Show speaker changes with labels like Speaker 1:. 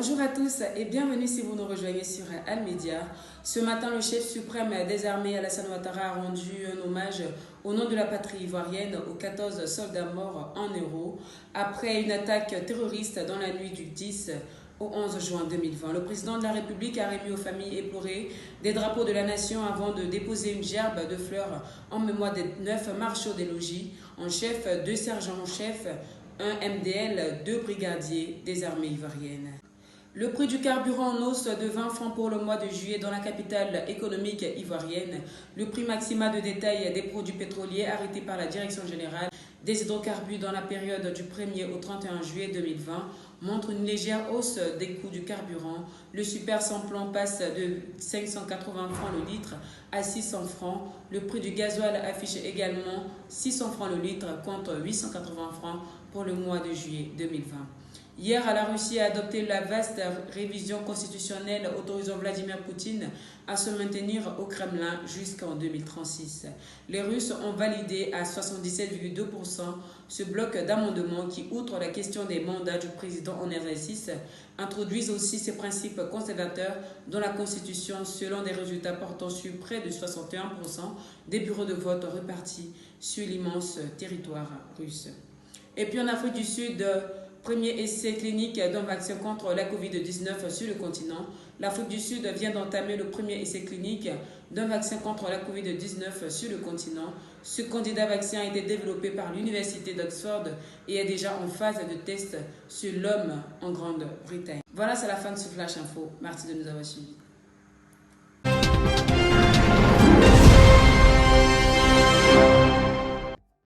Speaker 1: Bonjour à tous et bienvenue si vous nous rejoignez sur Al-Media. Ce matin, le chef suprême des armées Alassane Ouattara a rendu un hommage au nom de la patrie ivoirienne aux 14 soldats morts en Hérault après une attaque terroriste dans la nuit du 10 au 11 juin 2020. Le président de la République a remis aux familles éplorées des drapeaux de la nation avant de déposer une gerbe de fleurs en mémoire des 9 marshals des logis en chef, 2 sergents en chef, 1 MDL, 2 brigadiers des armées ivoiriennes. Le prix du carburant en hausse de 20 francs pour le mois de juillet dans la capitale économique ivoirienne. Le prix maximal de détail des produits pétroliers arrêté par la Direction générale des hydrocarbures dans la période du 1er au 31 juillet 2020 montre une légère hausse des coûts du carburant. Le super sans-plomb passe de 580 francs le litre à 600 francs. Le prix du gasoil affiche également 600 francs le litre contre 880 francs pour le mois de juillet 2020. Hier, la Russie a adopté la vaste révision constitutionnelle autorisant Vladimir Poutine à se maintenir au Kremlin jusqu'en 2036. Les Russes ont validé à 77,2% ce bloc d'amendements qui, outre la question des mandats du président en exercice, introduisent aussi ces principes conservateurs dans la Constitution selon des résultats portant sur près de 61% des bureaux de vote répartis sur l'immense territoire russe. Et puis en Afrique du Sud, premier essai clinique d'un vaccin contre la Covid-19 sur le continent. L'Afrique du Sud vient d'entamer le premier essai clinique d'un vaccin contre la Covid-19 sur le continent. Ce candidat vaccin a été développé par l'Université d'Oxford et est déjà en phase de test sur l'homme en Grande-Bretagne. Voilà, c'est la fin de ce Flash Info. Merci de nous avoir suivis.